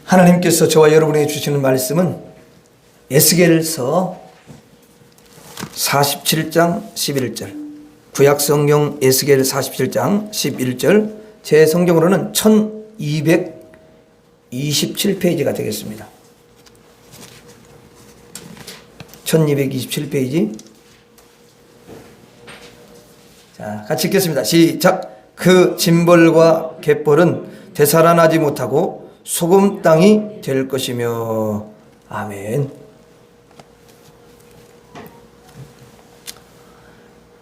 하나님께서 저와 여러분에게 주시는 말씀은 에스겔서 47장 11절, 구약성경 에스겔 47장 11절, 제 성경으로는 1227페이지가 되겠습니다. 1227페이지. 자, 같이 읽겠습니다. 시작. 그 짐벌과 갯벌은 되살아나지 못하고 소금 땅이 될 것이며. 아멘.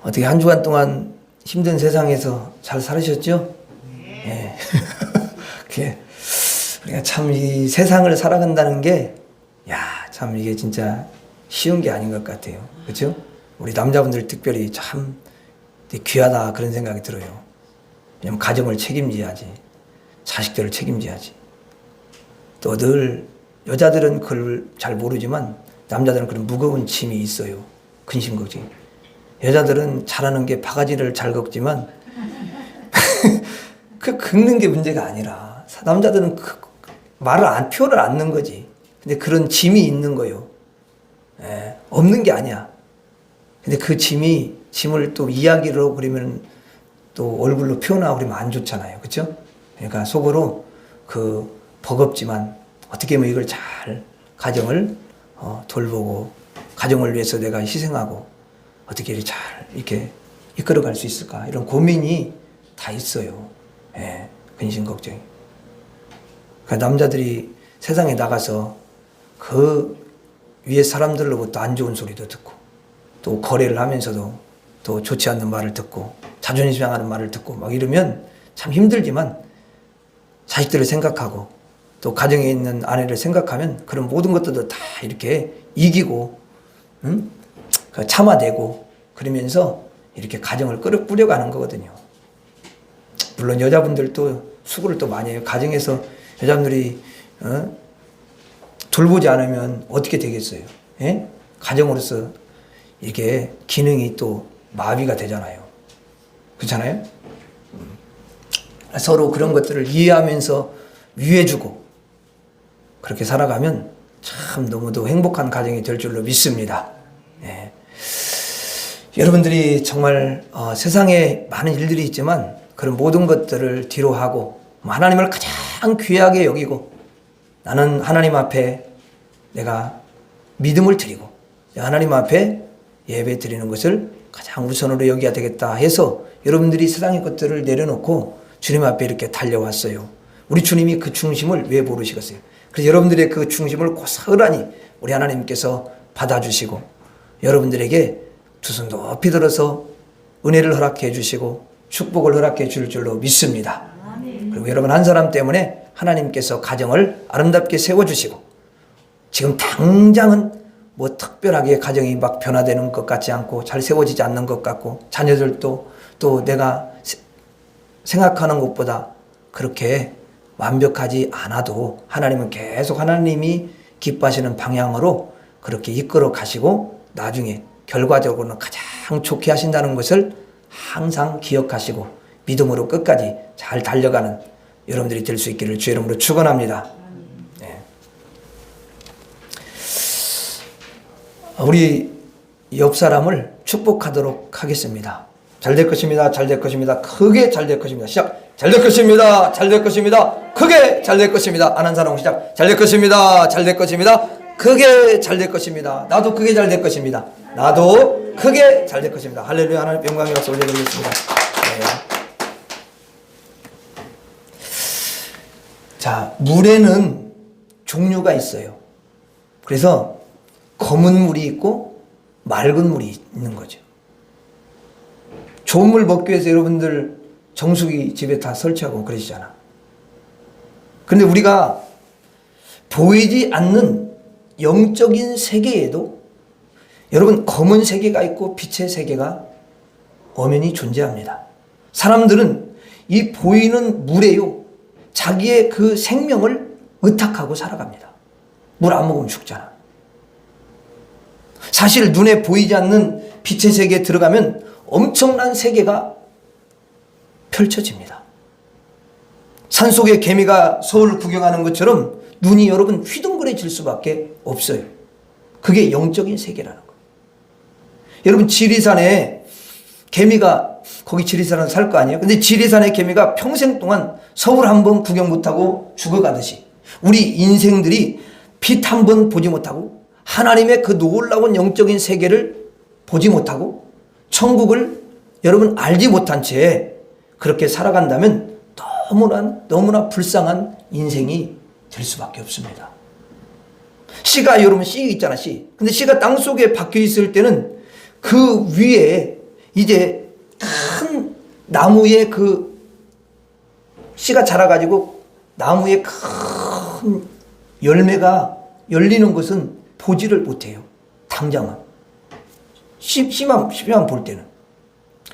어떻게 한 주간 동안 힘든 세상에서 잘 살으셨죠? 네. 우리가 참 이 세상을 살아간다는 게, 참 이게 진짜 쉬운 게 아닌 것 같아요. 그렇죠? 우리 남자분들 특별히 참 귀하다 그런 생각이 들어요. 왜냐면 가정을 책임져야지, 자식들을 책임져야지. 또 늘 여자들은 그걸 잘 모르지만 남자들은 그런 무거운 짐이 있어요. 근심걱정. 여자들은 잘하는 게 바가지를 잘 걷지만 그 긁는 게 문제가 아니라 남자들은 표현을 안 넣는 거지. 근데 그런 짐이 있는 거요. 없는 게 아니야. 근데 그 짐을 또 이야기로 그러면 또 얼굴로 표현하고 그러면 안 좋잖아요. 그렇죠? 그러니까 속으로 버겁지만 어떻게 하면 이걸 잘 가정을 돌보고 가정을 위해서 내가 희생하고 어떻게 잘 이렇게 이끌어갈 수 있을까, 이런 고민이 다 있어요. 근심 걱정이. 그러니까 남자들이 세상에 나가서 그 위에 사람들로부터 안 좋은 소리도 듣고 또 거래를 하면서도 또 좋지 않는 말을 듣고 자존심 상하는 말을 듣고 막 이러면 참 힘들지만 자식들을 생각하고 또 가정에 있는 아내를 생각하면 그런 모든 것들도 다 이렇게 이기고 참아내고 그러면서 이렇게 가정을 꾸려가는 거거든요. 물론 여자분들도 수고를 또 많이 해요. 가정에서 여자분들이 돌보지 않으면 어떻게 되겠어요? 가정으로서 이게 기능이 또 마비가 되잖아요. 그렇잖아요? 서로 그런 것들을 이해하면서 위해주고 그렇게 살아가면 참 너무도 행복한 가정이 될 줄로 믿습니다. 여러분들이 정말 세상에 많은 일들이 있지만 그런 모든 것들을 뒤로 하고 하나님을 가장 귀하게 여기고 나는 하나님 앞에 내가 믿음을 드리고 하나님 앞에 예배 드리는 것을 가장 우선으로 여겨야 되겠다 해서 여러분들이 세상의 것들을 내려놓고 주님 앞에 이렇게 달려왔어요. 우리 주님이 그 중심을 왜 모르시겠어요? 그래서 여러분들의 그 중심을 고스란히 우리 하나님께서 받아주시고 여러분들에게 두 손 높이 들어서 은혜를 허락해 주시고 축복을 허락해 줄 줄로 믿습니다. 그리고 여러분 한 사람 때문에 하나님께서 가정을 아름답게 세워주시고 지금 당장은 뭐 특별하게 가정이 막 변화되는 것 같지 않고 잘 세워지지 않는 것 같고 자녀들도 또 내가 생각하는 것보다 그렇게 완벽하지 않아도 하나님은 계속 하나님이 기뻐하시는 방향으로 그렇게 이끌어 가시고 나중에 결과적으로는 가장 좋게 하신다는 것을 항상 기억하시고 믿음으로 끝까지 잘 달려가는 여러분들이 될 수 있기를 주의 이름으로 축원합니다. 우리 옆 사람을 축복하도록 하겠습니다. 잘 될 것입니다. 잘 될 것입니다. 크게 잘 될 것입니다. 시작. 잘 될 것입니다. 잘 될 것입니다. 크게 잘 될 것입니다. 안 한 사람 시작. 잘 될 것입니다. 잘 될 것입니다. 크게 잘 될 것입니다. 나도 크게 잘 될 것입니다. 나도 크게 잘 될 것입니다. 할렐루야. 하나님 영광의 박수 올려드리겠습니다. 자, 물에는 종류가 있어요. 그래서 검은 물이 있고 맑은 물이 있는 거죠. 좋은 물 먹기 위해서 여러분들 정수기 집에 다 설치하고 그러시잖아. 그런데 우리가 보이지 않는 영적인 세계에도 여러분 검은 세계가 있고 빛의 세계가 엄연히 존재합니다. 사람들은 이 보이는 물에요 자기의 그 생명을 의탁하고 살아갑니다. 물 안 먹으면 죽잖아. 사실 눈에 보이지 않는 빛의 세계에 들어가면 엄청난 세계가 펼쳐집니다. 산속의 개미가 서울을 구경하는 것처럼 눈이 여러분 휘둥그레질 수밖에 없어요. 그게 영적인 세계라는 거예요. 여러분 지리산에 개미가, 거기 지리산에 살 거 아니에요? 근데 지리산의 개미가 평생 동안 서울 한번 구경 못하고 죽어가듯이 우리 인생들이 빛 한번 보지 못하고 하나님의 그 놀라운 영적인 세계를 보지 못하고 천국을 여러분 알지 못한 채 그렇게 살아간다면 너무나 불쌍한 인생이 될 수밖에 없습니다. 씨가 여러분 씨 있잖아, 씨. 근데 씨가 땅 속에 박혀 있을 때는 그 위에 이제 큰 나무에 그 씨가 자라가지고 나무에 큰 열매가 열리는 것은 보지를 못해요. 당장은. 씨만 볼 때는.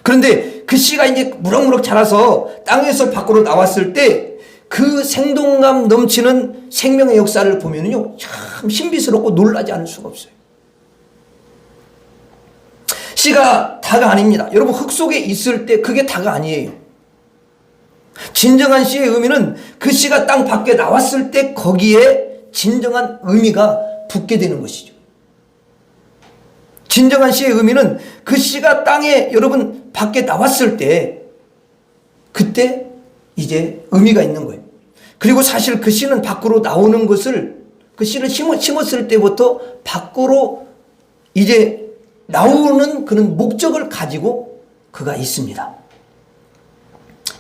그런데 그 씨가 이제 무럭무럭 자라서 땅에서 밖으로 나왔을 때 그 생동감 넘치는 생명의 역사를 보면요, 참 신비스럽고 놀라지 않을 수가 없어요. 씨가 다가 아닙니다. 여러분 흙 속에 있을 때 그게 다가 아니에요. 진정한 씨의 의미는 그 씨가 땅 밖에 나왔을 때 거기에 진정한 의미가 붙게 되는 것이죠. 진정한 씨의 의미는 그 씨가 땅에 여러분 밖에 나왔을 때 그때 이제 의미가 있는 거예요. 그리고 사실 그 씨는 밖으로 나오는 것을, 그 씨를 심었을 때부터 밖으로 이제 나오는 그런 목적을 가지고 그가 있습니다.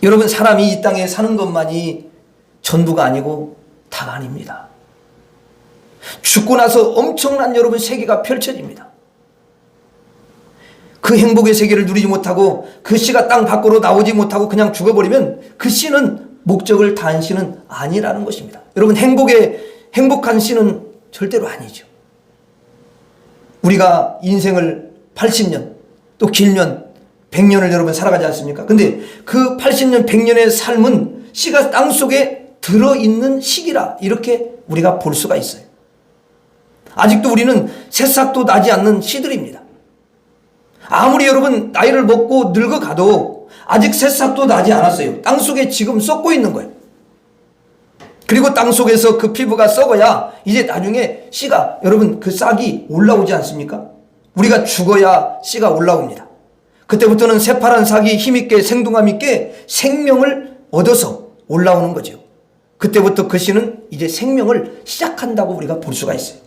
여러분 사람이 이 땅에 사는 것만이 전부가 아니고 다가 아닙니다. 죽고 나서 엄청난 여러분 세계가 펼쳐집니다. 그 행복의 세계를 누리지 못하고 그 씨가 땅 밖으로 나오지 못하고 그냥 죽어버리면 그 씨는 목적을 다한 씨는 아니라는 것입니다. 여러분 행복한 씨는 절대로 아니죠. 우리가 인생을 80년 또 길면 100년을 여러분 살아가지 않습니까? 근데 그 80년 100년의 삶은 씨가 땅속에 들어있는 시기라 이렇게 우리가 볼 수가 있어요. 아직도 우리는 새싹도 나지 않는 씨들입니다. 아무리 여러분 나이를 먹고 늙어가도 아직 새싹도 나지 않았어요. 땅속에 지금 썩고 있는 거예요. 그리고 땅속에서 그 피부가 썩어야 이제 나중에 씨가 여러분 그 싹이 올라오지 않습니까? 우리가 죽어야 씨가 올라옵니다. 그때부터는 새파란 싹이 힘있게 생동감 있게 생명을 얻어서 올라오는 거죠. 그때부터 그 씨는 이제 생명을 시작한다고 우리가 볼 수가 있어요.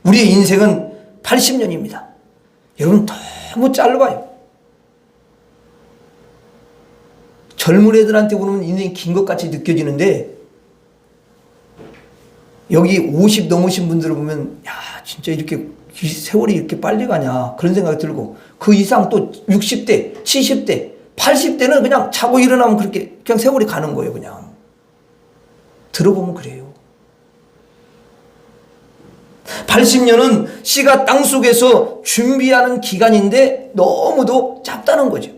우리의 인생은 80년입니다. 여러분 너무 짧아요. 젊은 애들한테 보면 인생이 긴 것 같이 느껴지는데 여기 50 넘으신 분들을 보면 야 진짜 이렇게 세월이 이렇게 빨리 가냐 그런 생각이 들고 그 이상 또 60대, 70대, 80대는 그냥 자고 일어나면 그렇게 그냥 세월이 가는 거예요. 그냥 들어보면 그래요. 80년은 씨가 땅속에서 준비하는 기간인데 너무도 짧다는 거죠.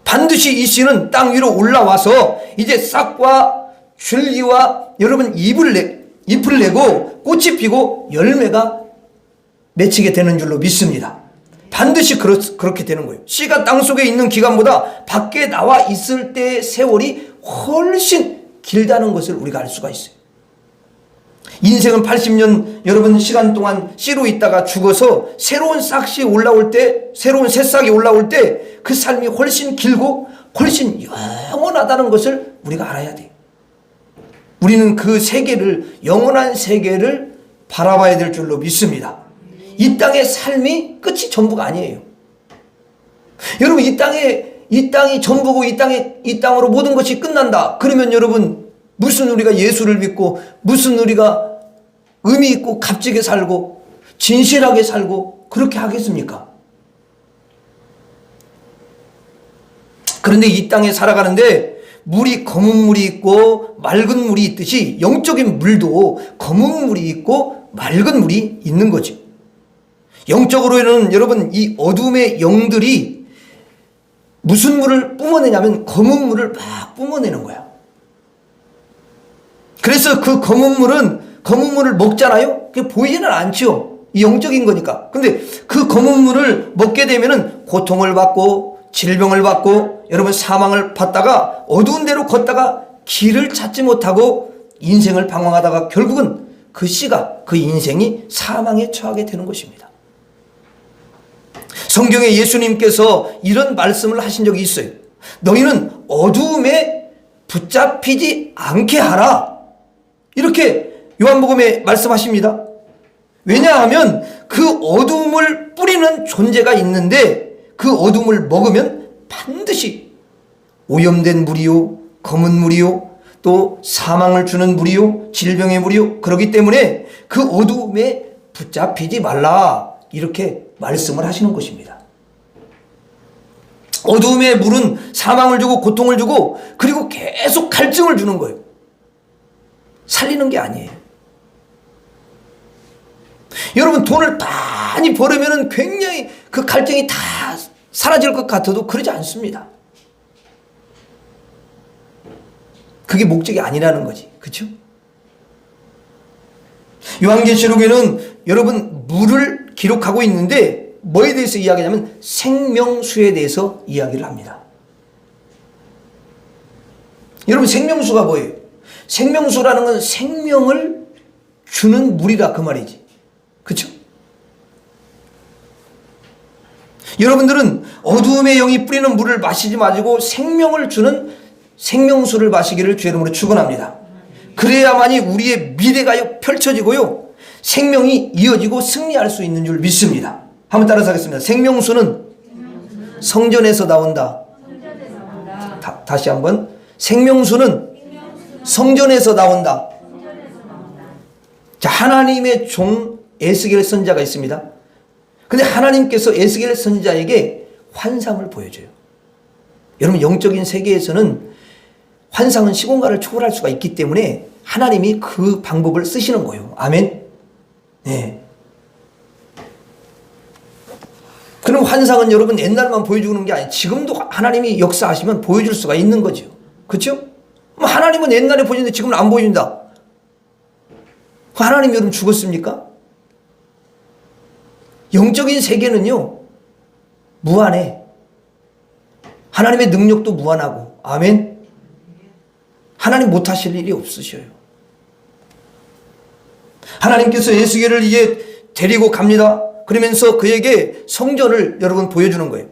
반드시 이 씨는 땅 위로 올라와서 이제 싹과 줄기와 여러분 잎을 내고 꽃이 피고 열매가 맺히게 되는 줄로 믿습니다. 반드시 그렇게 되는 거예요. 씨가 땅속에 있는 기간보다 밖에 나와 있을 때의 세월이 훨씬 길다는 것을 우리가 알 수가 있어요. 인생은 80년 여러분 시간 동안 씨로 있다가 죽어서 새로운 싹이 올라올 때, 새로운 새싹이 올라올 때 그 삶이 훨씬 길고 훨씬 영원하다는 것을 우리가 알아야 돼요. 우리는 그 세계를, 영원한 세계를 바라봐야 될 줄로 믿습니다. 이 땅의 삶이 끝이 전부가 아니에요. 여러분 이 땅이 전부고 이 땅으로 모든 것이 끝난다. 그러면 여러분 무슨 우리가 예수를 믿고 무슨 우리가 의미 있고 값지게 살고 진실하게 살고 그렇게 하겠습니까? 그런데 이 땅에 살아가는데 물이 검은 물이 있고 맑은 물이 있듯이 영적인 물도 검은 물이 있고 맑은 물이 있는 거죠. 영적으로는 여러분 이 어둠의 영들이 무슨 물을 뿜어내냐면 검은 물을 막 뿜어내는 거야. 그래서 그 검은 물을 먹잖아요. 그게 보이지는 않죠. 이 영적인 거니까. 근데 그 검은 물을 먹게 되면은 고통을 받고 질병을 받고 여러분 사망을 받다가 어두운 데로 걷다가 길을 찾지 못하고 인생을 방황하다가 결국은 그 씨가, 그 인생이 사망에 처하게 되는 것입니다. 성경에 예수님께서 이런 말씀을 하신 적이 있어요. 너희는 어두움에 붙잡히지 않게 하라. 이렇게 요한복음에 말씀하십니다. 왜냐하면 그 어두움을 뿌리는 존재가 있는데 그 어두움을 먹으면 반드시 오염된 물이요, 검은 물이요, 또 사망을 주는 물이요, 질병의 물이요. 그렇기 때문에 그 어두움에 붙잡히지 말라. 이렇게 말씀을 하시는 것입니다. 어두움의 물은 사망을 주고 고통을 주고 그리고 계속 갈증을 주는 거예요. 살리는 게 아니에요. 여러분, 돈을 많이 벌으면 굉장히 그 갈증이 다 사라질 것 같아도 그러지 않습니다. 그게 목적이 아니라는 거지. 그렇죠? 요한계시록에는 여러분 물을 기록하고 있는데 뭐에 대해서 이야기하냐면 생명수에 대해서 이야기를 합니다. 여러분, 생명수가 뭐예요? 생명수라는 건 생명을 주는 물이다 그 말이지. 그렇죠? 여러분들은 어두움의 영이 뿌리는 물을 마시지 마시고 생명을 주는 생명수를 마시기를 주의 이름으로 축원합니다. 그래야만이 우리의 미래가 펼쳐지고요, 생명이 이어지고 승리할 수 있는 줄 믿습니다. 한번 따라서 하겠습니다. 생명수는 성전에서 나온다. 다시 한번. 생명수는 성전에서 나온다. 자, 하나님의 종 에스겔 선지자가 있습니다. 근데 하나님께서 에스겔 선지자에게 환상을 보여줘요. 여러분, 영적인 세계에서는 환상은 시공간을 초월할 수가 있기 때문에 하나님이 그 방법을 쓰시는 거예요. 아멘. 네. 그럼 환상은 여러분 옛날만 보여주는 게 아니에요. 지금도 하나님이 역사하시면 보여줄 수가 있는 거죠. 그렇죠? 하나님은 옛날에 보여주는데 지금은 안 보여준다. 하나님 여러분 죽었습니까? 영적인 세계는요, 무한해. 하나님의 능력도 무한하고. 아멘. 하나님 못하실 일이 없으셔요. 하나님께서 에스겔을 이제 데리고 갑니다. 그러면서 그에게 성전을 여러분 보여주는 거예요.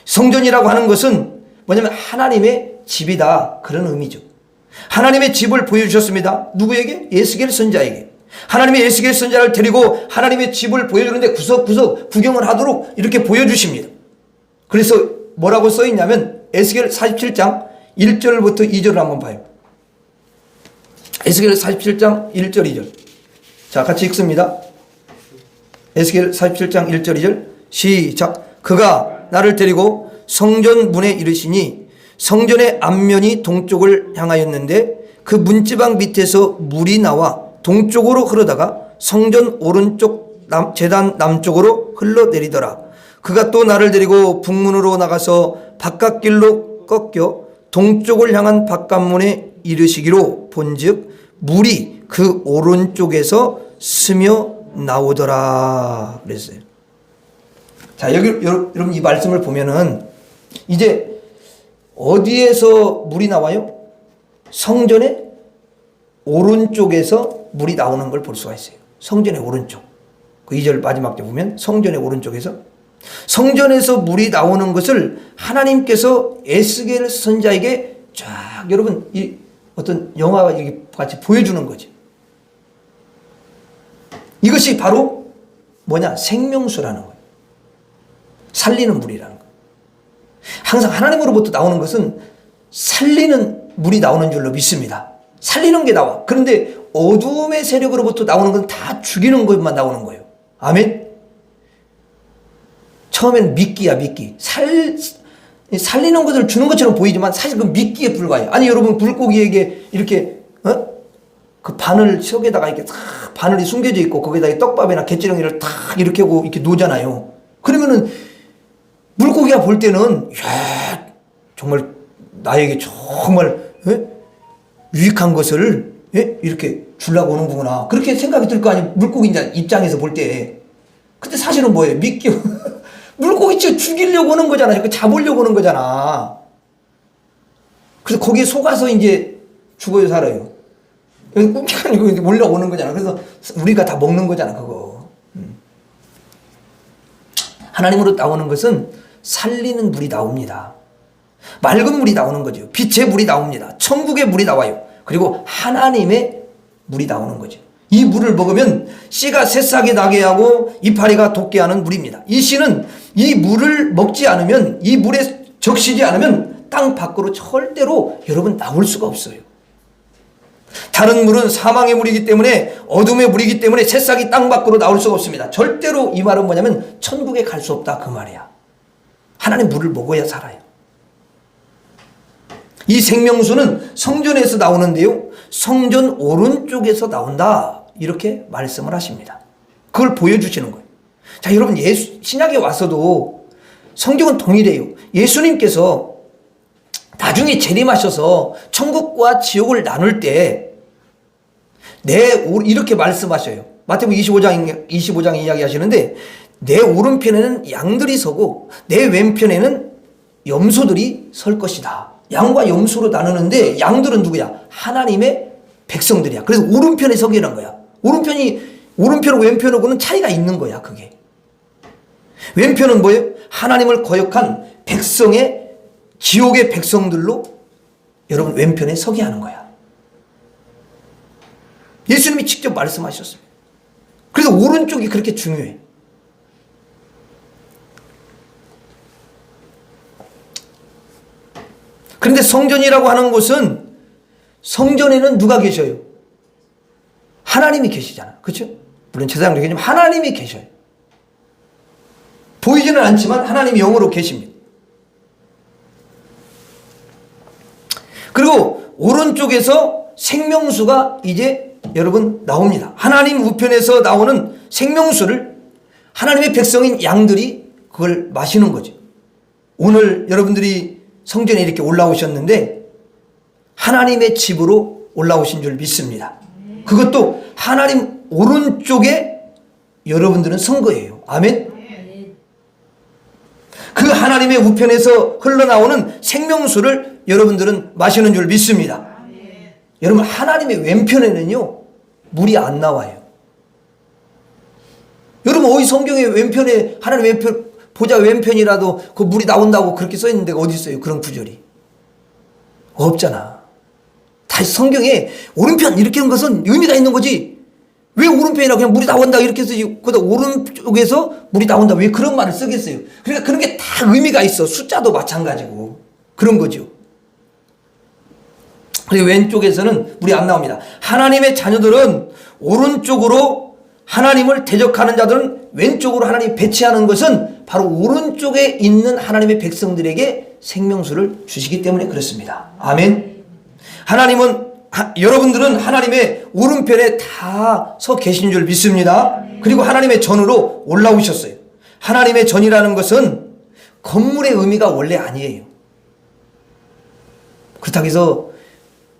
성전이라고 하는 것은 뭐냐면 하나님의 집이다, 그런 의미죠. 하나님의 집을 보여주셨습니다. 누구에게? 에스겔 선지자에게. 하나님의 에스겔 선지자를 데리고 하나님의 집을 보여주는데 구석구석 구경을 하도록 이렇게 보여주십니다. 그래서 뭐라고 써있냐면 에스겔 47장 1절부터 2절을 한번 봐요. 에스겔 47장 1절 2절. 자, 같이 읽습니다. 에스겔 47장 1절 2절 시작. 그가 나를 데리고 성전 문에 이르시니 성전의 앞면이 동쪽을 향하였는데 그 문지방 밑에서 물이 나와 동쪽으로 흐르다가 성전 오른쪽 제단 남쪽으로 흘러내리더라. 그가 또 나를 데리고 북문으로 나가서 바깥길로 꺾여 동쪽을 향한 바깥문에 이르시기로 본즉 물이 그 오른쪽에서 스며 나오더라 그랬어요. 자, 여기 여러분 이 말씀을 보면은 이제 어디에서 물이 나와요? 성전의 오른쪽에서 물이 나오는 걸 볼 수가 있어요. 성전의 오른쪽. 그 2절 마지막 때 보면 성전의 오른쪽에서, 성전에서 물이 나오는 것을 하나님께서 에스겔 선지자에게 쫙 여러분 이 어떤 영화가 이렇게 같이 보여주는 거죠. 이것이 바로 뭐냐? 생명수라는 거예요. 살리는 물이라는 거예요. 항상 하나님으로부터 나오는 것은 살리는 물이 나오는 줄로 믿습니다. 살리는 게 나와. 그런데 어두움의 세력으로부터 나오는 건 다 죽이는 것만 나오는 거예요. 아멘. 처음에는 미끼야, 미끼. 살리는 것을 주는 것처럼 보이지만 사실 그 미끼에 불과해요. 아니, 여러분, 물고기에게 이렇게, 그 바늘 속에다가 이렇게 탁 바늘이 숨겨져 있고 거기다가 떡밥이나 갯지렁이를 탁 이렇게 하고 이렇게 놓잖아요. 그러면은 물고기가 볼 때는, 야, 정말 나에게 정말, 유익한 것을, 이렇게 주려고 오는구나. 그렇게 생각이 들 거 아니에요. 물고기 입장에서 볼 때. 근데 사실은 뭐예요? 미끼. 물고기 죽이려고 오는 거잖아요. 잡으려고 오는 거잖아. 그래서 거기에 속아서 이제 죽어요, 살아요. 꿈깨가 아니고 올라오는 거잖아. 그래서 우리가 다 먹는 거잖아, 그거. 하나님으로 나오는 것은 살리는 물이 나옵니다. 맑은 물이 나오는 거죠. 빛의 물이 나옵니다. 천국의 물이 나와요. 그리고 하나님의 물이 나오는 거죠. 이 물을 먹으면 씨가 새싹이 나게 하고 이파리가 돋게 하는 물입니다. 이 씨는 이 물을 먹지 않으면, 이 물에 적시지 않으면 땅 밖으로 절대로 여러분 나올 수가 없어요. 다른 물은 사망의 물이기 때문에, 어둠의 물이기 때문에 새싹이 땅 밖으로 나올 수가 없습니다. 절대로 이 말은 뭐냐면 천국에 갈 수 없다, 그 말이야. 하나님 물을 먹어야 살아요. 이 생명수는 성전에서 나오는데요, 성전 오른쪽에서 나온다, 이렇게 말씀을 하십니다. 그걸 보여주시는 거예요. 자, 여러분, 신약에 와서도 성경은 동일해요. 예수님께서 나중에 재림하셔서 천국과 지옥을 나눌 때 이렇게 말씀하셔요. 마태복음 25장 이야기 하시는데, 내 오른편에는 양들이 서고 내 왼편에는 염소들이 설 것이다. 양과 염소로 나누는데 양들은 누구야? 하나님의 백성들이야. 그래서 오른편에 서게 하는 거야. 오른편하고 왼편하고는 차이가 있는 거야, 그게. 왼편은 뭐예요? 하나님을 거역한 백성의, 지옥의 백성들로 여러분 왼편에 서게 하는 거야. 예수님이 직접 말씀하셨습니다. 그래서 오른쪽이 그렇게 중요해. 그런데 성전이라고 하는 곳은, 성전에는 누가 계셔요? 하나님이 계시잖아. 그렇죠? 물론 제사장도 하나님이 계셔요. 보이지는 않지만 하나님이 영으로 계십니다. 그리고 오른쪽에서 생명수가 이제 여러분 나옵니다. 하나님 우편에서 나오는 생명수를 하나님의 백성인 양들이 그걸 마시는 거죠. 오늘 여러분들이 성전에 이렇게 올라오셨는데 하나님의 집으로 올라오신 줄 믿습니다. 그것도 하나님 오른쪽에 여러분들은 선 거예요. 아멘. 그 하나님의 우편에서 흘러나오는 생명수를 여러분들은 마시는 줄 믿습니다. 여러분, 하나님의 왼편에는요 물이 안 나와요. 여러분, 어디 성경에 왼편에, 하나님 왼편, 보자 왼편이라도 그 물이 나온다고 그렇게 써 있는 데가 어디 있어요? 그런 구절이 없잖아. 다시 성경에 오른편 이렇게 한 것은 의미가 있는 거지. 왜 오른편이라 그냥 물이 나온다 이렇게 쓰지? 그다 오른쪽에서 물이 나온다 왜 그런 말을 쓰겠어요? 그러니까 그런 게 다 의미가 있어. 숫자도 마찬가지고 그런 거죠. 그리고 왼쪽에서는 물이 안 나옵니다. 하나님의 자녀들은 오른쪽으로, 하나님을 대적하는 자들은 왼쪽으로 하나님이 배치하는 것은 바로 오른쪽에 있는 하나님의 백성들에게 생명수를 주시기 때문에 그렇습니다. 아멘. 여러분들은 하나님의 오른편에 다 서 계신 줄 믿습니다. 그리고 하나님의 전으로 올라오셨어요. 하나님의 전이라는 것은 건물의 의미가 원래 아니에요. 그렇다고 해서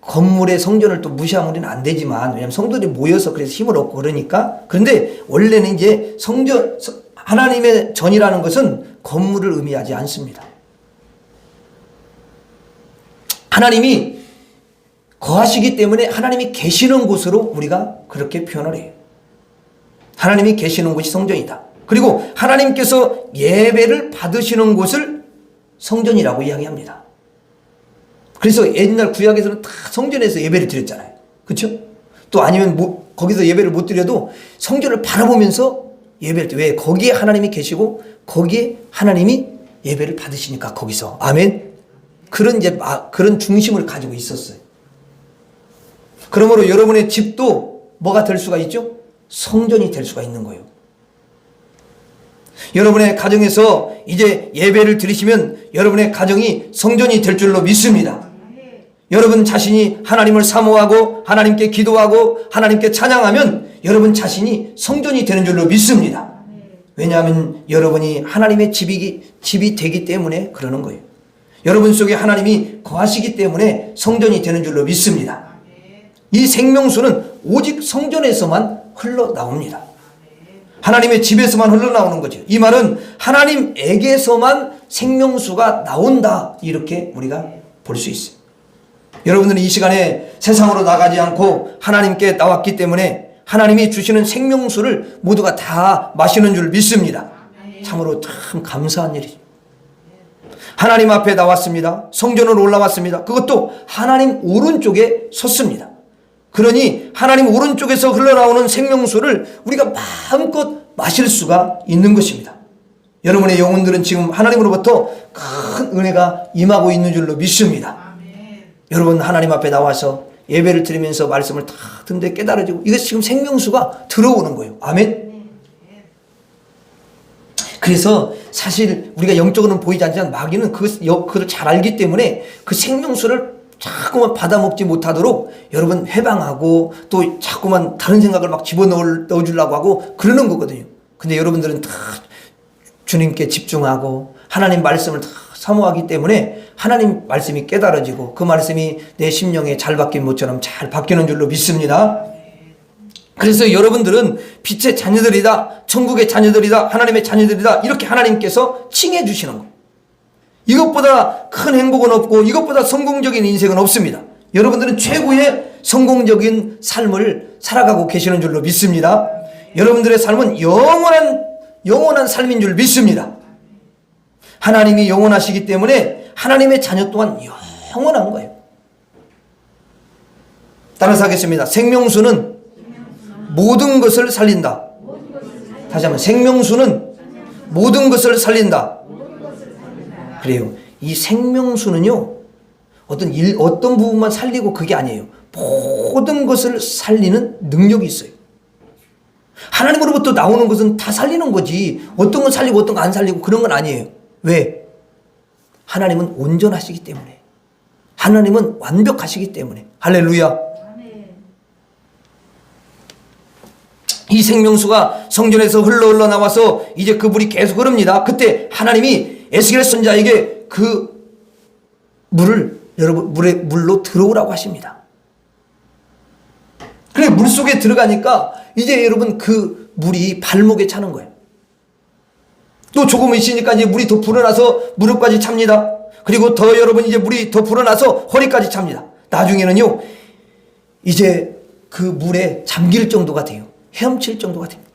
건물의 성전을 또 무시하면 우리는 안 되지만, 왜냐하면 성도들이 모여서 그래서 힘을 얻고 그러니까. 그런데 원래는 이제 하나님의 전이라는 것은 건물을 의미하지 않습니다. 하나님이 거하시기 때문에 하나님이 계시는 곳으로 우리가 그렇게 표현을 해요. 하나님이 계시는 곳이 성전이다. 그리고 하나님께서 예배를 받으시는 곳을 성전이라고 이야기합니다. 그래서 옛날 구약에서는 다 성전에서 예배를 드렸잖아요. 그렇죠? 또 아니면 거기서 예배를 못 드려도 성전을 바라보면서 예배를 드려요. 왜? 거기에 하나님이 계시고 거기에 하나님이 예배를 받으시니까 거기서. 아멘. 그런 중심을 가지고 있었어요. 그러므로 여러분의 집도 뭐가 될 수가 있죠? 성전이 될 수가 있는 거예요. 여러분의 가정에서 이제 예배를 드리시면 여러분의 가정이 성전이 될 줄로 믿습니다. 여러분 자신이 하나님을 사모하고 하나님께 기도하고 하나님께 찬양하면 여러분 자신이 성전이 되는 줄로 믿습니다. 왜냐하면 여러분이 하나님의 집이 되기 때문에 그러는 거예요. 여러분 속에 하나님이 거하시기 때문에 성전이 되는 줄로 믿습니다. 이 생명수는 오직 성전에서만 흘러나옵니다. 하나님의 집에서만 흘러나오는 거죠. 이 말은 하나님에게서만 생명수가 나온다, 이렇게 우리가 볼 수 있어요. 여러분들은 이 시간에 세상으로 나가지 않고 하나님께 나왔기 때문에 하나님이 주시는 생명수를 모두가 다 마시는 줄 믿습니다. 참으로 참 감사한 일이죠. 하나님 앞에 나왔습니다. 성전으로 올라왔습니다. 그것도 하나님 오른쪽에 섰습니다. 그러니 하나님 오른쪽에서 흘러나오는 생명수를 우리가 마음껏 마실 수가 있는 것입니다. 여러분의 영혼들은 지금 하나님으로부터 큰 은혜가 임하고 있는 줄로 믿습니다. 여러분 하나님 앞에 나와서 예배를 드리면서 말씀을 다 듣는데 깨달아지고 이것이 지금 생명수가 들어오는 거예요. 아멘. 그래서 사실 우리가 영적으로는 보이지 않지만 마귀는 그걸 잘 알기 때문에 그 생명수를 자꾸만 받아먹지 못하도록 여러분 해방하고 또 자꾸만 다른 생각을 막 집어넣어주려고 하고 그러는 거거든요. 근데 여러분들은 다 주님께 집중하고 하나님 말씀을 다 사모하기 때문에 하나님 말씀이 깨달아지고 그 말씀이 내 심령에 잘 박힌 못처럼 잘 박히는 줄로 믿습니다. 그래서 여러분들은 빛의 자녀들이다, 천국의 자녀들이다, 하나님의 자녀들이다 이렇게 하나님께서 칭해 주시는 거예요. 이것보다 큰 행복은 없고 이것보다 성공적인 인생은 없습니다. 여러분들은 최고의 성공적인 삶을 살아가고 계시는 줄로 믿습니다. 여러분들의 삶은 영원한 삶인 줄 믿습니다. 하나님이 영원하시기 때문에 하나님의 자녀 또한 영원한 거예요. 따라서 하겠습니다. 생명수는 모든 것을 살린다. 다시 한번 생명수는 모든 것을 살린다. 그래요. 이 생명수는요 어떤 부분만 살리고 그게 아니에요. 모든 것을 살리는 능력이 있어요. 하나님으로부터 나오는 것은 다 살리는 거지 어떤 건 살리고 어떤 건 안 살리고 그런 건 아니에요. 왜? 하나님은 온전하시기 때문에, 하나님은 완벽하시기 때문에. 할렐루야. 이 생명수가 성전에서 흘러 나와서 이제 그 물이 계속 흐릅니다. 그때 하나님이 에스겔 선지자에게 그 물을 여러분 물로 들어오라고 하십니다. 그래 물 속에 들어가니까 이제 여러분 그 물이 발목에 차는 거예요. 또 조금 있으니까 이제 물이 더 불어나서 무릎까지 찹니다. 그리고 더 여러분 이제 물이 더 불어나서 허리까지 찹니다. 나중에는요 이제 그 물에 잠길 정도가 돼요. 헤엄칠 정도가 됩니다.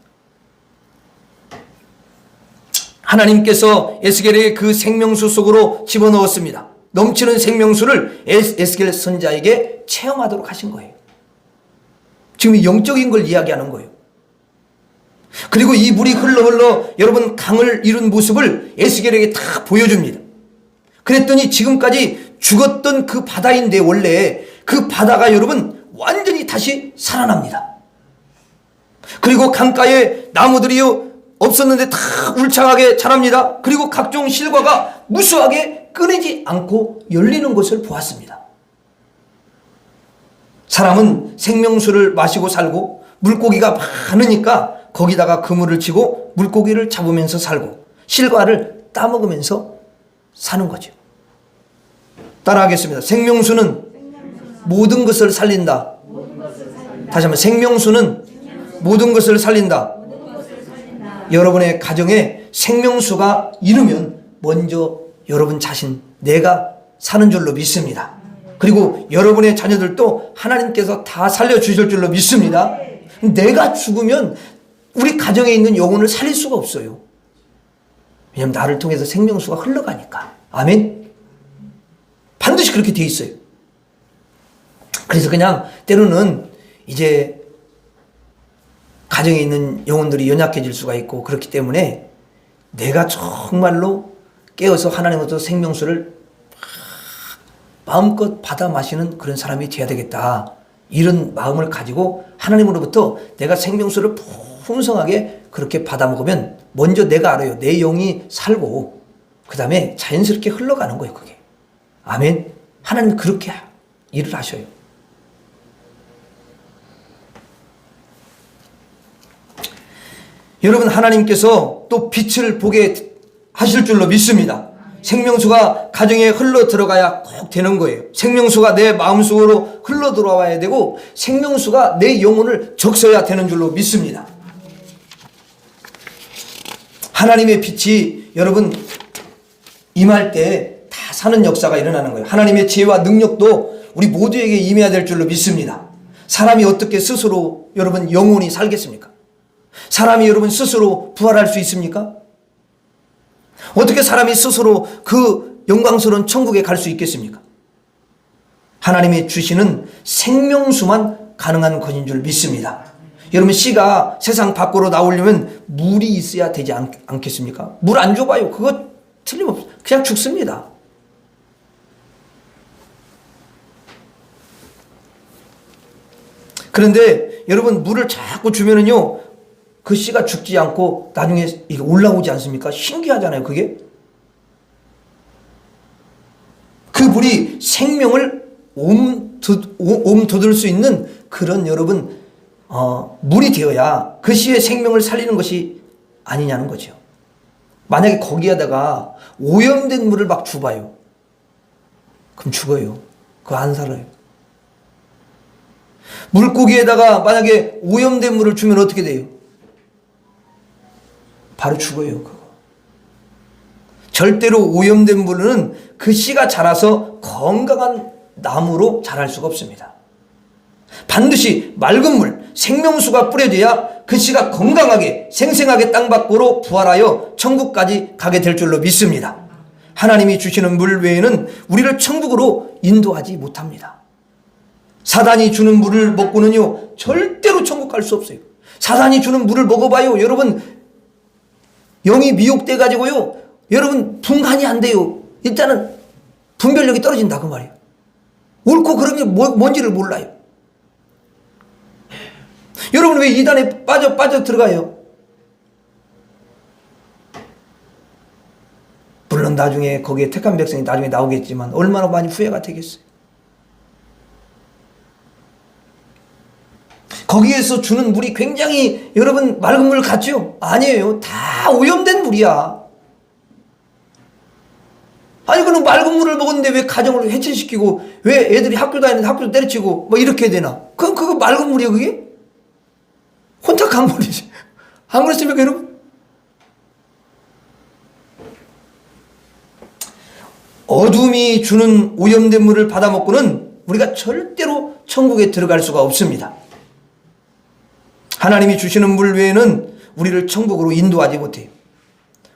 하나님께서 에스겔의 그 생명수 속으로 집어넣었습니다. 넘치는 생명수를 에스겔 선지자에게 체험하도록 하신 거예요. 지금 영적인 걸 이야기하는 거예요. 그리고 이 물이 흘러 여러분 강을 이룬 모습을 에스겔에게 다 보여줍니다. 그랬더니 지금까지 죽었던 그 바다인데 원래 그 바다가 여러분 완전히 다시 살아납니다. 그리고 강가에 나무들이요 없었는데 다 울창하게 자랍니다. 그리고 각종 실과가 무수하게 끊이지 않고 열리는 것을 보았습니다. 사람은 생명수를 마시고 살고 물고기가 많으니까 거기다가 그물을 치고 물고기를 잡으면서 살고 실과를 따먹으면서 사는 거죠. 따라하겠습니다. 생명수는 모든 것을 살린다. 다시 한번 생명수는 모든 것을 살린다. 여러분의 가정에 생명수가 이르면 먼저 여러분 자신 내가 사는 줄로 믿습니다. 그리고 여러분의 자녀들도 하나님께서 다 살려주실 줄로 믿습니다. 내가 죽으면 우리 가정에 있는 영혼을 살릴 수가 없어요. 왜냐하면 나를 통해서 생명수가 흘러가니까. 아멘. 반드시 그렇게 돼 있어요. 그래서 그냥 때로는 이제 가정에 있는 영혼들이 연약해질 수가 있고 그렇기 때문에 내가 정말로 깨어서 하나님으로부터 생명수를 마음껏 받아 마시는 그런 사람이 되어야 되겠다. 이런 마음을 가지고 하나님으로부터 내가 생명수를 풍성하게 그렇게 받아 먹으면 먼저 내가 알아요. 내 영이 살고 그 다음에 자연스럽게 흘러가는 거예요. 그게. 아멘. 하나님 그렇게 일을 하셔요. 여러분 하나님께서 또 빛을 보게 하실 줄로 믿습니다. 생명수가 가정에 흘러 들어가야 꼭 되는 거예요. 생명수가 내 마음속으로 흘러 들어와야 되고 생명수가 내 영혼을 적셔야 되는 줄로 믿습니다. 하나님의 빛이 여러분 임할 때 다 사는 역사가 일어나는 거예요. 하나님의 지혜와 능력도 우리 모두에게 임해야 될 줄로 믿습니다. 사람이 어떻게 스스로 여러분 영원히 살겠습니까? 사람이 여러분 스스로 부활할 수 있습니까? 어떻게 사람이 스스로 그 영광스러운 천국에 갈 수 있겠습니까? 하나님이 주시는 생명수만 가능한 것인 줄 믿습니다. 여러분, 씨가 세상 밖으로 나오려면 물이 있어야 되지 않겠습니까? 물 안 줘봐요. 그거 틀림없어. 그냥 죽습니다. 그런데 여러분, 물을 자꾸 주면은요, 그 씨가 죽지 않고 나중에 이게 올라오지 않습니까? 신기하잖아요, 그게. 그 물이 생명을 옴돋을 수 있는 그런 여러분, 물이 되어야 그 씨의 생명을 살리는 것이 아니냐는 거죠. 만약에 거기에다가 오염된 물을 막 줘봐요. 그럼 죽어요. 그거 안 살아요. 물고기에다가 만약에 오염된 물을 주면 어떻게 돼요? 바로 죽어요, 그거. 절대로 오염된 물은 그 씨가 자라서 건강한 나무로 자랄 수가 없습니다. 반드시 맑은 물, 생명수가 뿌려져야 그 씨가 건강하게 생생하게 땅 밖으로 부활하여 천국까지 가게 될 줄로 믿습니다. 하나님이 주시는 물 외에는 우리를 천국으로 인도하지 못합니다. 사단이 주는 물을 먹고는요, 절대로 천국 갈 수 없어요. 사단이 주는 물을 먹어봐요. 여러분, 영이 미혹돼 가지고요, 여러분 분간이 안 돼요. 일단은 분별력이 떨어진다 그 말이에요. 옳고 그름이 뭔지를 몰라요. 여러분, 왜 이단에 빠져 들어가요? 물론 나중에 거기에 택한 백성이 나중에 나오겠지만 얼마나 많이 후회가 되겠어요. 거기에서 주는 물이 굉장히 여러분 맑은 물 같죠? 아니에요. 다 오염된 물이야. 아니, 그럼 맑은 물을 먹었는데 왜 가정을 해체시키고, 왜 애들이 학교 다니는데 학교도 때려치고 뭐 이렇게 해야 되나? 그럼 그거 맑은 물이야 그게? 혼탁한 물이지. 안 그렇습니까 여러분? 어둠이 주는 오염된 물을 받아먹고는 우리가 절대로 천국에 들어갈 수가 없습니다. 하나님이 주시는 물 외에는 우리를 천국으로 인도하지 못해요.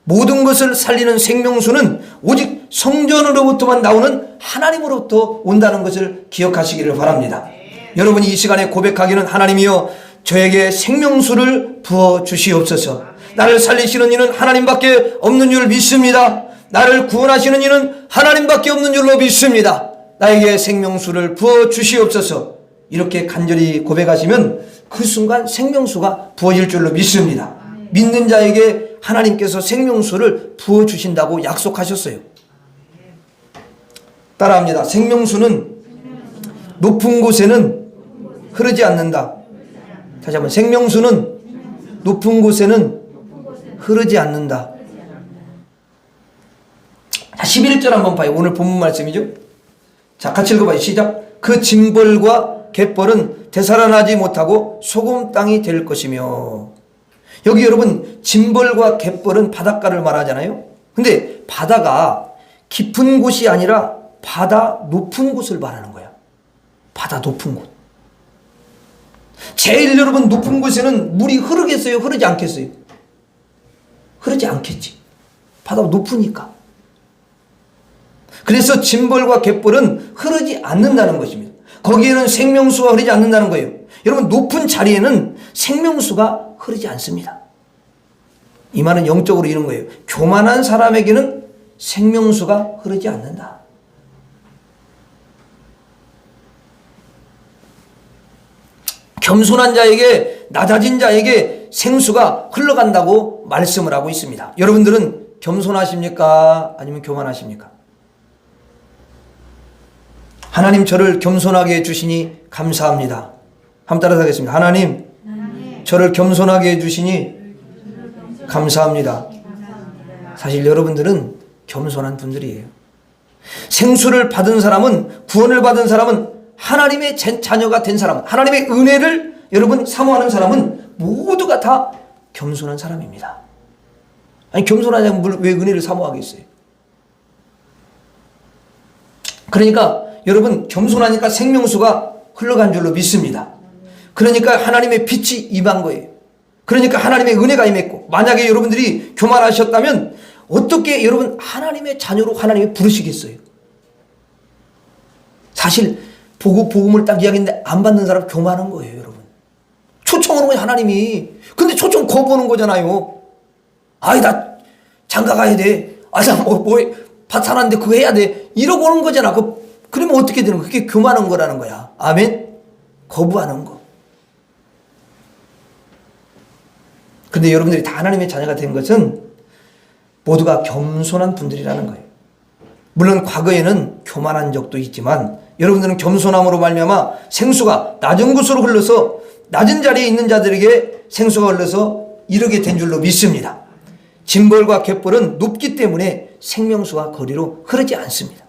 모든 것을 살리는 생명수는 오직 성전으로부터만 나오는 하나님으로부터 온다는 것을 기억하시기를 바랍니다. 여러분이 이 시간에 고백하기는, 하나님이여 저에게 생명수를 부어주시옵소서. 나를 살리시는 이는 하나님밖에 없는 줄 믿습니다. 나를 구원하시는 이는 하나님밖에 없는 줄로 믿습니다. 나에게 생명수를 부어주시옵소서. 이렇게 간절히 고백하시면 그 순간 생명수가 부어질 줄로 믿습니다. 믿는 자에게 하나님께서 생명수를 부어주신다고 약속하셨어요. 따라합니다. 생명수는 높은 곳에는 흐르지 않는다. 다시 한번, 생명수는 높은 곳에는 흐르지 않는다. 자, 11절 한번 봐요. 오늘 본문 말씀이죠. 자, 같이 읽어봐요. 시작. 그 징벌과 갯벌은 되살아나지 못하고 소금 땅이 될 것이며. 여기 여러분, 징벌과 갯벌은 바닷가를 말하잖아요. 근데 바다가 깊은 곳이 아니라 바다 높은 곳을 말하는 거야. 바다 높은 곳. 제일 여러분 높은 곳에는 물이 흐르겠어요? 흐르지 않겠어요? 흐르지 않겠지. 바다가 높으니까. 그래서 징벌과 갯벌은 흐르지 않는다는 것입니다. 거기에는 생명수가 흐르지 않는다는 거예요. 여러분, 높은 자리에는 생명수가 흐르지 않습니다. 이 말은 영적으로 이런 거예요. 교만한 사람에게는 생명수가 흐르지 않는다. 겸손한 자에게, 낮아진 자에게 생수가 흘러간다고 말씀을 하고 있습니다. 여러분들은 겸손하십니까? 아니면 교만하십니까? 하나님, 저를 겸손하게 해주시니 감사합니다. 한번 따라서 하겠습니다. 하나님, 저를 겸손하게 해주시니 감사합니다. 사실 여러분들은 겸손한 분들이에요. 생수를 받은 사람은, 구원을 받은 사람은, 하나님의 자녀가 된 사람은, 하나님의 은혜를 여러분 사모하는 사람은 모두가 다 겸손한 사람입니다. 아니, 겸손하냐면 왜 은혜를 사모하겠어요? 그러니까 여러분 겸손하니까 생명수가 흘러간 줄로 믿습니다. 그러니까 하나님의 빛이 임한 거예요. 그러니까 하나님의 은혜가 임했고, 만약에 여러분들이 교만하셨다면 어떻게 여러분 하나님의 자녀로 하나님이 부르시겠어요? 사실 복음을 딱 이야기했는데 안 받는 사람 교만한 거예요, 여러분. 초청하는 거예요, 하나님이. 근데 초청 거부하는 거잖아요. 아이, 나 장가 가야 돼. 아, 나 밭 사놨는데 그거 해야 돼. 이러고 오는 거잖아. 그러면 어떻게 되는 거야? 그게 교만한 거라는 거야. 아멘? 거부하는 거. 근데 여러분들이 다 하나님의 자녀가 된 것은 모두가 겸손한 분들이라는 거예요. 물론 과거에는 교만한 적도 있지만 여러분들은 겸손함으로 말미암아 생수가 낮은 곳으로 흘러서 낮은 자리에 있는 자들에게 생수가 흘러서 이르게 된 줄로 믿습니다. 징벌과 갯벌은 높기 때문에 생명수가 거리로 흐르지 않습니다.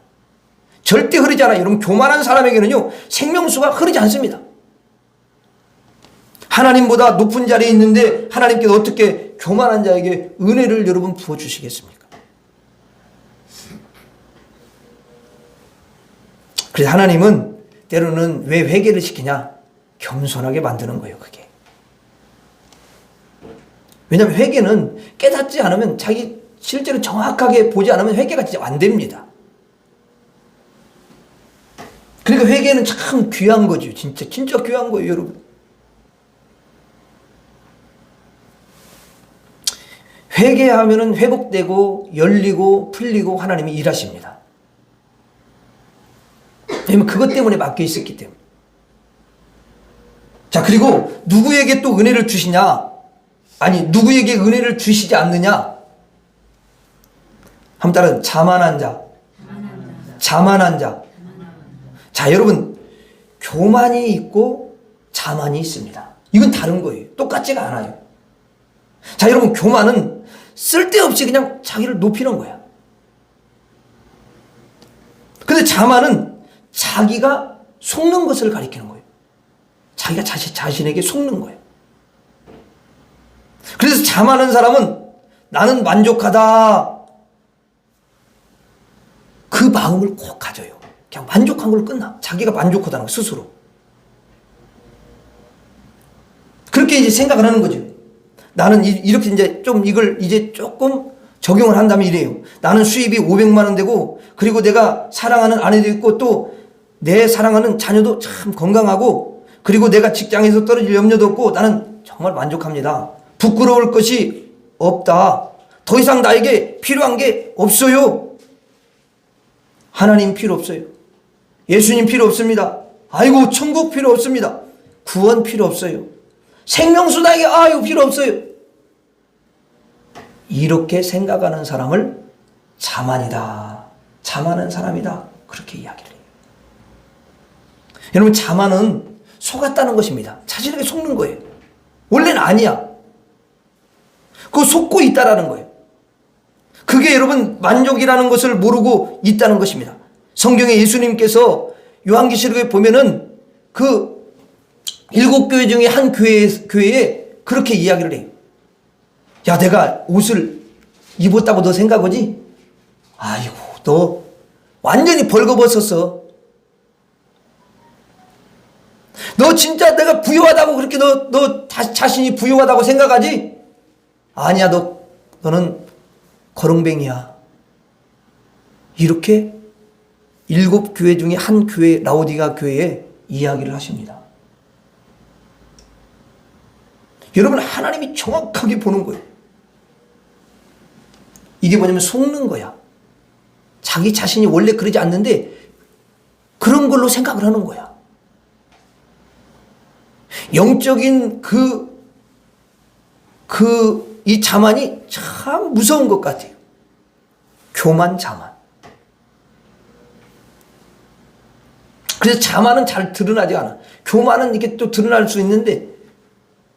절대 흐르지 않아요. 여러분, 교만한 사람에게는요, 생명수가 흐르지 않습니다. 하나님보다 높은 자리에 있는데 하나님께서 어떻게 교만한 자에게 은혜를 여러분 부어주시겠습니까? 그래서 하나님은 때로는 왜 회개를 시키냐? 겸손하게 만드는 거예요, 그게. 왜냐하면 회개는 깨닫지 않으면, 자기 실제로 정확하게 보지 않으면 회개가 진짜 안 됩니다. 그러니까 회개는 참 귀한 거죠. 진짜 귀한 거예요, 여러분. 회개하면은 회복되고 열리고 풀리고 하나님이 일하십니다. 왜냐면 그것 때문에 맡겨 있었기 때문에. 자, 그리고 누구에게 또 은혜를 주시냐? 아니, 누구에게 은혜를 주시지 않느냐? 한번 따라, 자만한 자. 자만한 자. 자, 여러분, 교만이 있고 자만이 있습니다. 이건 다른 거예요. 똑같지가 않아요. 자, 여러분, 교만은 쓸데없이 그냥 자기를 높이는 거야. 근데 자만은 자기가 속는 것을 가리키는 거예요. 자기가 자신에게 속는 거예요. 그래서 자만한 사람은 나는 만족하다. 그 마음을 꼭 가져요. 그냥 만족한 걸로 끝나. 자기가 만족하다는 거, 스스로. 그렇게 이제 생각을 하는 거죠. 나는 이렇게 이제 좀 이걸 이제 조금 적용을 한다면 이래요. 나는 수입이 500만 원 되고, 그리고 내가 사랑하는 아내도 있고, 또 내 사랑하는 자녀도 참 건강하고, 그리고 내가 직장에서 떨어질 염려도 없고, 나는 정말 만족합니다. 부끄러울 것이 없다. 더 이상 나에게 필요한 게 없어요. 하나님 필요 없어요. 예수님 필요 없습니다. 아이고, 천국 필요 없습니다. 구원 필요 없어요. 생명수 나에게 이거 필요 없어요. 이렇게 생각하는 사람을 자만이다. 자만한 사람이다. 그렇게 이야기를 해요. 여러분, 자만은 속았다는 것입니다. 자신에게 속는 거예요. 원래는 아니야. 그거 속고 있다라는 거예요. 그게 여러분 만족이라는 것을 모르고 있다는 것입니다. 성경에 예수님께서 요한계시록에 보면은 그 7교회 중에 한 교회에 그렇게 이야기를 해요. 야, 내가 옷을 입었다고 너 생각하지? 아이고, 너 완전히 벌거벗었어. 너 진짜 내가 부유하다고 그렇게 너 자신이 부유하다고 생각하지? 아니야, 너는 거렁뱅이야. 이렇게 7교회 중에 한 교회, 라오디가 교회에 이야기를 하십니다. 여러분, 하나님이 정확하게 보는 거예요. 이게 뭐냐면 속는 거야. 자기 자신이 원래 그러지 않는데 그런 걸로 생각을 하는 거야. 영적인 이 자만이 참 무서운 것 같아요. 교만, 자만. 그래서 자만은 잘 드러나지 않아. 교만은 이게 또 드러날 수 있는데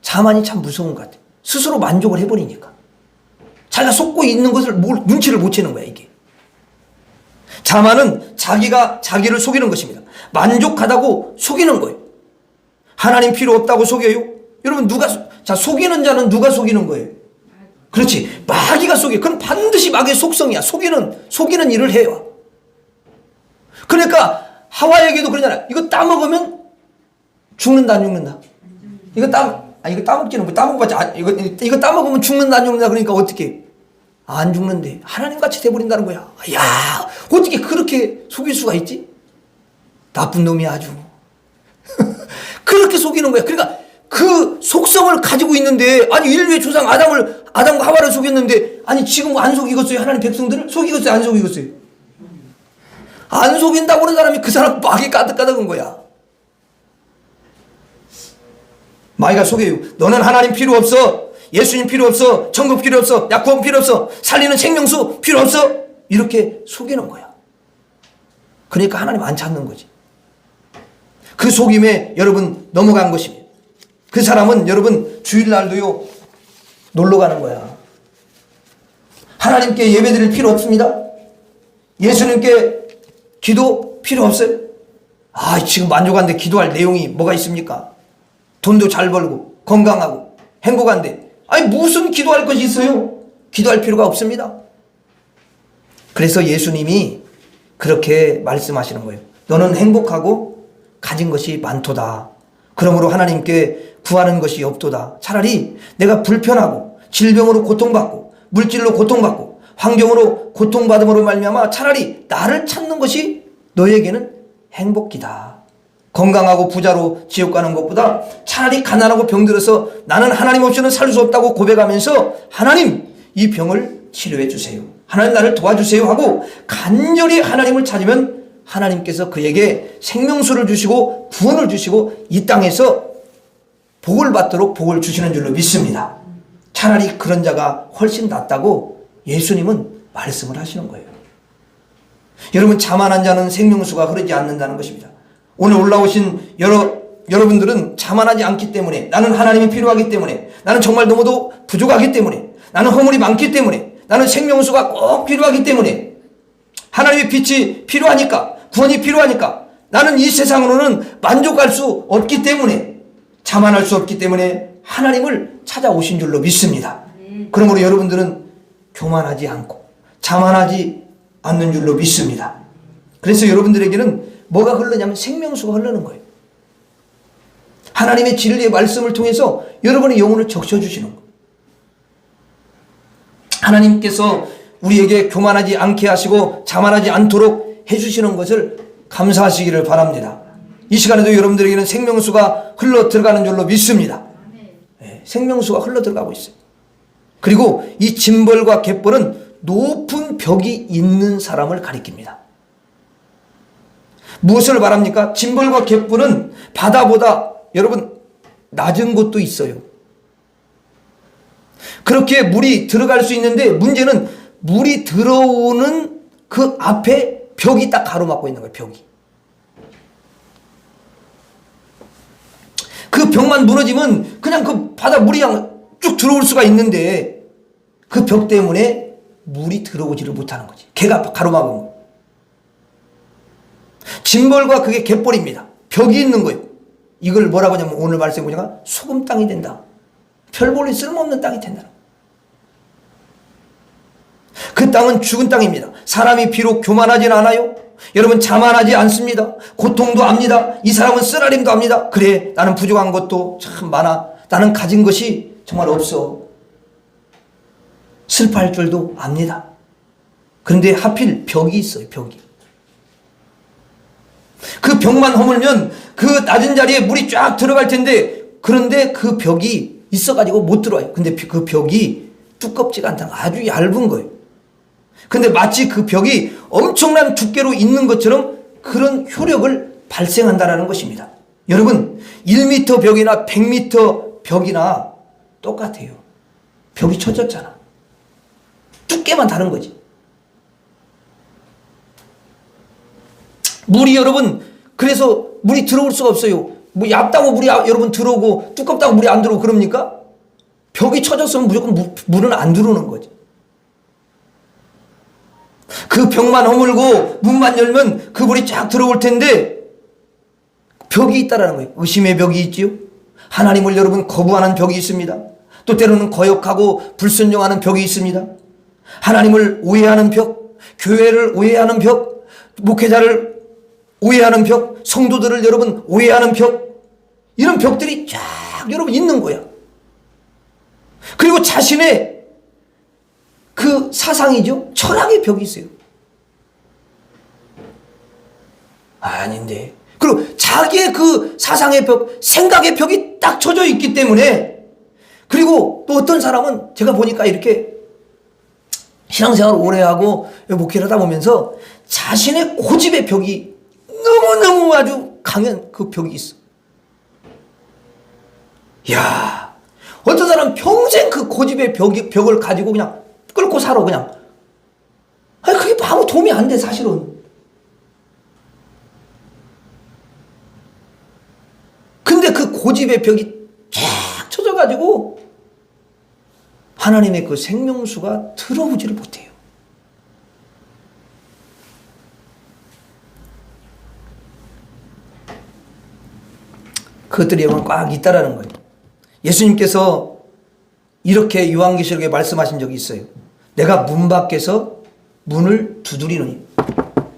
자만이 참 무서운 것 같아요. 스스로 만족을 해버리니까. 자기가 속고 있는 것을 눈치를 못 채는 거야, 이게. 자만은 자기가 자기를 속이는 것입니다. 만족하다고 속이는 거예요. 하나님 필요 없다고 속여요? 여러분, 속이는 자는 누가 속이는 거예요? 그렇지. 마귀가 속여. 그건 반드시 마귀의 속성이야. 속이는 일을 해요. 그러니까 하와에게도 그러잖아요. 이거 따먹으면 죽는다, 안 죽는다? 이거 따먹지는 뭐 따먹어봤자 이거 따먹으면 죽는다, 안 죽는다? 그러니까 어떻게? 안 죽는데 하나님 같이 돼버린다는 거야. 야, 어떻게 그렇게 속일 수가 있지? 나쁜 놈이 아주. 그렇게 속이는 거야. 그러니까 그 속성을 가지고 있는데, 아니 인류의 조상 아담과 하와를 속였는데, 아니 지금 안 속이겠어요? 하나님 백성들을 속이겠어요? 안 속이겠어요? 안 속인다고 그런 사람이 그 사람 막이 까득까득한 거야. 마귀가 속여요. 너는 하나님 필요 없어. 예수님 필요 없어. 천국 필요 없어. 약구원 필요 없어. 살리는 생명수 필요 없어. 이렇게 속이는 거야. 그러니까 하나님 안 찾는 거지. 그 속임에 여러분 넘어간 것입니다. 그 사람은 여러분 주일날도요 놀러 가는 거야. 하나님께 예배드릴 필요 없습니다. 예수님께 기도 필요 없어요. 아, 지금 만족한데 기도할 내용이 뭐가 있습니까? 돈도 잘 벌고 건강하고 행복한데, 아니 무슨 기도할 것이 있어요? 기도할 필요가 없습니다. 그래서 예수님이 그렇게 말씀하시는 거예요. 너는 행복하고 가진 것이 많도다. 그러므로 하나님께 구하는 것이 없도다. 차라리 내가 불편하고 질병으로 고통받고 물질로 고통받고 환경으로 고통받음으로 말미암아 차라리 나를 찾는 것이 너에게는 행복이다. 건강하고 부자로 지옥 가는 것보다 차라리 가난하고 병들어서 나는 하나님 없이는 살 수 없다고 고백하면서 하나님 이 병을 치료해 주세요. 하나님 나를 도와주세요 하고 간절히 하나님을 찾으면 하나님께서 그에게 생명수를 주시고 구원을 주시고 이 땅에서 복을 받도록 복을 주시는 줄로 믿습니다. 차라리 그런 자가 훨씬 낫다고 예수님은 말씀을 하시는 거예요. 여러분, 자만한 자는 생명수가 흐르지 않는다는 것입니다. 오늘 올라오신 여러분들은 자만하지 않기 때문에, 나는 하나님이 필요하기 때문에, 나는 정말 너무도 부족하기 때문에, 나는 허물이 많기 때문에, 나는 생명수가 꼭 필요하기 때문에, 하나님의 빛이 필요하니까, 구원이 필요하니까, 나는 이 세상으로는 만족할 수 없기 때문에, 자만할 수 없기 때문에 하나님을 찾아오신 줄로 믿습니다. 그러므로 여러분들은 교만하지 않고 자만하지 않는 줄로 믿습니다. 그래서 여러분들에게는 뭐가 흐르냐면 생명수가 흐르는 거예요. 하나님의 진리의 말씀을 통해서 여러분의 영혼을 적셔주시는 거예요. 하나님께서 우리에게 교만하지 않게 하시고 자만하지 않도록 해주시는 것을 감사하시기를 바랍니다. 이 시간에도 여러분들에게는 생명수가 흘러 들어가는 줄로 믿습니다. 네, 생명수가 흘러 들어가고 있어요. 그리고 이 짐벌과 갯벌은 높은 벽이 있는 사람을 가리킵니다. 무엇을 말합니까? 짐벌과 갯벌은 바다보다 여러분 낮은 곳도 있어요. 그렇게 물이 들어갈 수 있는데 문제는 물이 들어오는 그 앞에 벽이 딱 가로막고 있는 거예요. 벽이. 그 벽만 무너지면 그냥 그 바다 물이 그냥 쭉 들어올 수가 있는데 그 벽 때문에 물이 들어오지를 못하는 거지. 걔가 가로막은 거. 짐벌과 그게 갯벌입니다. 벽이 있는 거예요. 이걸 뭐라고 하냐면 오늘 말씀 보니까 소금 땅이 된다. 별 볼일 쓸모없는 땅이 된다. 그 땅은 죽은 땅입니다. 사람이 비록 교만하진 않아요. 여러분 자만하지 않습니다. 고통도 압니다. 이 사람은 쓰라림도 압니다. 그래, 나는 부족한 것도 참 많아. 나는 가진 것이 정말 없어. 슬퍼할 줄도 압니다. 그런데 하필 벽이 있어요. 벽이. 그 벽만 허물면 그 낮은 자리에 물이 쫙 들어갈 텐데, 그런데 그 벽이 있어가지고 못 들어와요. 근데 그 벽이 두껍지가 않다. 아주 얇은 거예요. 근데 마치 그 벽이 엄청난 두께로 있는 것처럼 그런 효력을 발생한다는 것입니다. 여러분, 1m 벽이나 100m 벽이나 똑같아요. 벽이 쳐졌잖아. 두께만 다른 거지. 물이 여러분, 그래서 물이 들어올 수가 없어요. 뭐 얇다고 물이 여러분 들어오고 두껍다고 물이 안 들어오고 그럽니까? 벽이 쳐졌으면 무조건 물은 안 들어오는 거지. 그 벽만 허물고 문만 열면 그 물이 쫙 들어올 텐데 벽이 있다라는 거예요. 의심의 벽이 있지요. 하나님을 여러분 거부하는 벽이 있습니다. 또 때로는 거역하고 불순종하는 벽이 있습니다. 하나님을 오해하는 벽, 교회를 오해하는 벽, 목회자를 오해하는 벽, 성도들을 여러분 오해하는 벽, 이런 벽들이 쫙 여러분 있는 거야. 그리고 자신의 그 사상이죠, 철학의 벽이 있어요. 아닌데. 그리고 자기의 그 사상의 벽, 생각의 벽이 딱 쳐져 있기 때문에, 그리고 또 어떤 사람은 제가 보니까 이렇게 신앙생활을 오래 하고 목회를 하다 보면서 자신의 고집의 벽이 너무너무 아주 강한 그 벽이 있어. 이야, 어떤 사람은 평생 그 고집의 벽을 가지고 그냥 끌고 살아, 그냥. 아니, 그게 아무 도움이 안 돼, 사실은. 근데 그 고집의 벽이 쫙 쳐져가지고 하나님의 그 생명수가 들어오지를 못해요. 그것들이 여러분 꽉 있다라는 거예요. 예수님께서 이렇게 요한계시록에 말씀하신 적이 있어요. 내가 문 밖에서 문을 두드리노니,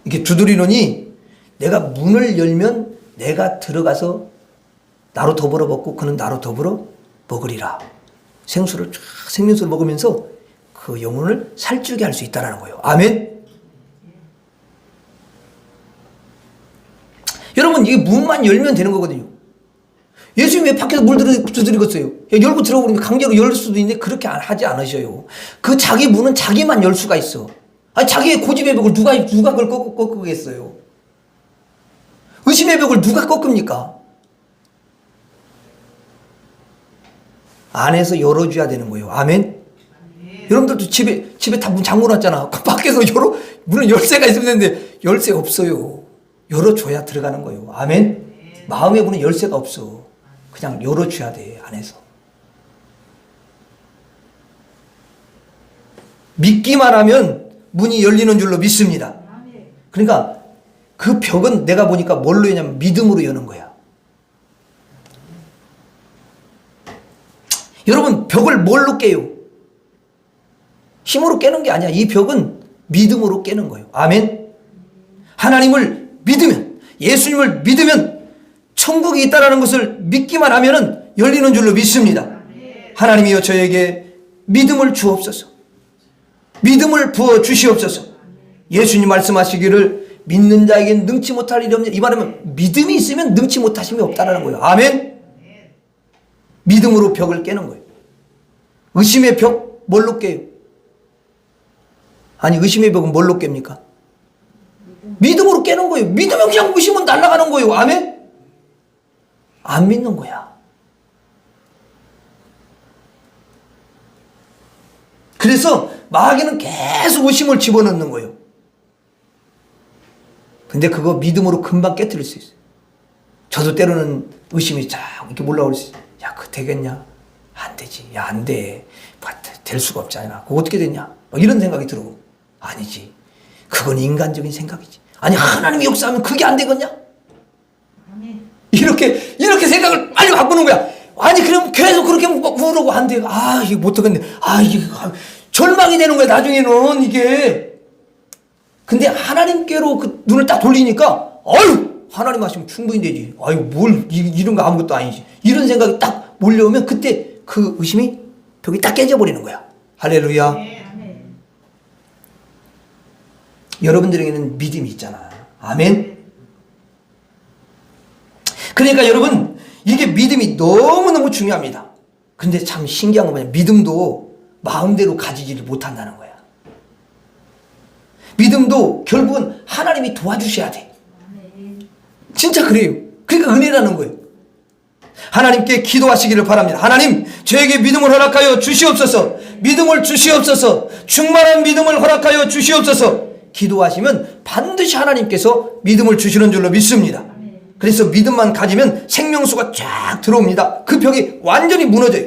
이렇게 두드리노니 내가 문을 열면 내가 들어가서 나로 더불어 먹고 그는 나로 더불어 먹으리라. 생수를 쫙 생명수를 먹으면서 그 영혼을 살찌게 할 수 있다는 거예요. 아멘. 여러분, 이게 문만 열면 되는 거거든요. 예수님이 왜 밖에서 물 두드리겠어요? 열고 들어오면 강제로 열 수도 있는데 그렇게 하지 않으셔요. 그 자기 문은 자기만 열 수가 있어. 아니, 자기의 고집의 벽을 누가 그걸 꺾겠어요? 의심의 벽을 누가 꺾습니까? 안에서 열어줘야 되는 거예요. 아멘? 여러분들도 집에 다 문 잠궈 놨잖아. 그 밖에서 문은 열쇠가 있으면 되는데 열쇠 없어요. 열어줘야 들어가는 거예요. 아멘? 마음의 문은 열쇠가 없어. 그냥 열어줘야 돼, 안에서. 믿기만 하면 문이 열리는 줄로 믿습니다. 그러니까 그 벽은 내가 보니까 뭘로 여냐면 믿음으로 여는 거야. 여러분, 벽을 뭘로 깨요? 힘으로 깨는 게 아니야. 이 벽은 믿음으로 깨는 거예요. 아멘. 하나님을 믿으면, 예수님을 믿으면 천국이 있다는 것을 믿기만 하면 열리는 줄로 믿습니다. 하나님이여 저에게 믿음을 주옵소서. 믿음을 부어 주시옵소서. 예수님 말씀하시기를 믿는 자에겐 능치 못할 일이 없냐. 이 말하면 믿음이 있으면 능치 못하심이 없다는 거예요. 아멘. 믿음으로 벽을 깨는 거예요. 의심의 벽 뭘로 깨요? 아니, 의심의 벽은 뭘로 깹니까? 믿음으로 깨는 거예요. 믿으면 그냥 의심은 날아가는 거예요. 아멘? 안 믿는 거야. 그래서 마귀는 계속 의심을 집어넣는 거예요. 근데 그거 믿음으로 금방 깨트릴 수 있어요. 저도 때로는 의심이 쫙 이렇게 올라올 수 있어요. 야, 그거 되겠냐? 안 되지. 야, 안 돼. 될 수가 없잖아. 그거 어떻게 됐냐? 이런 생각이 들고. 아니지. 그건 인간적인 생각이지. 아니, 하나님이 역사하면 그게 안 되겠냐? 이렇게 생각을 빨리 바꾸는 거야. 아니, 그럼 계속 그렇게 물으고 안 돼. 아, 이게 못 하겠네. 아, 이게 절망이 되는 거야, 나중에는 이게. 근데 하나님께로 그 눈을 딱 돌리니까, 어휴! 하나님 하시면 충분히 되지. 아유, 이런 거 아무것도 아니지. 이런 생각이 딱 몰려오면 그때 그 의심이 벽이 딱 깨져버리는 거야. 할렐루야. 네, 여러분들에게는 믿음이 있잖아. 아멘. 그러니까 여러분, 이게 믿음이 너무너무 중요합니다. 근데 참 신기한 건 뭐냐. 믿음도 마음대로 가지지를 못한다는 거야. 믿음도 결국은 하나님이 도와주셔야 돼. 진짜 그래요. 그러니까 은혜라는 거예요. 하나님께 기도하시기를 바랍니다. 하나님, 저에게 믿음을 허락하여 주시옵소서. 믿음을 주시옵소서. 충만한 믿음을 허락하여 주시옵소서. 기도하시면 반드시 하나님께서 믿음을 주시는 줄로 믿습니다. 그래서 믿음만 가지면 생명수가 쫙 들어옵니다. 그 벽이 완전히 무너져요.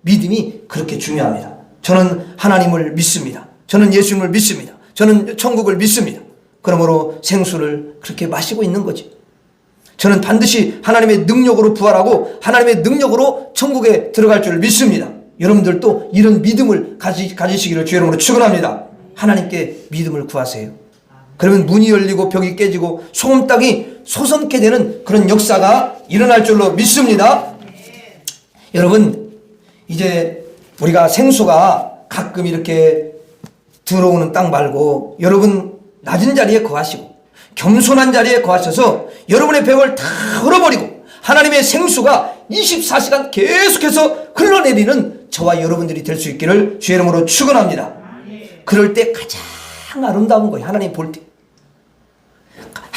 믿음이 그렇게 중요합니다. 저는 하나님을 믿습니다. 저는 예수님을 믿습니다. 저는 천국을 믿습니다. 그러므로 생수를 그렇게 마시고 있는 거지. 저는 반드시 하나님의 능력으로 부활하고 하나님의 능력으로 천국에 들어갈 줄 믿습니다. 여러분들도 이런 믿음을 가지시기를 주의 이름으로 축원합니다. 하나님께 믿음을 구하세요. 그러면 문이 열리고 벽이 깨지고 소금 땅이 솟게 되는 그런 역사가 일어날 줄로 믿습니다. 여러분, 이제 우리가 생수가 가끔 이렇게 들어오는 땅 말고 여러분 낮은 자리에 거하시고 겸손한 자리에 거하셔서 여러분의 벽을 다 헐어버리고 하나님의 생수가 24시간 계속해서 흘러내리는 저와 여러분들이 될 수 있기를 주의 이름으로 축원합니다. 그럴 때 가장 아름다운 거예요. 하나님 볼 때.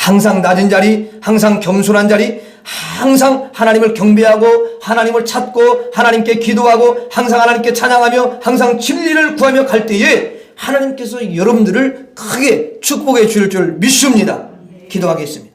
항상 낮은 자리, 항상 겸손한 자리, 항상 하나님을 경배하고 하나님을 찾고 하나님께 기도하고 항상 하나님께 찬양하며 항상 진리를 구하며 갈 때에 하나님께서 여러분들을 크게 축복해 주실 줄 믿습니다. 기도하겠습니다.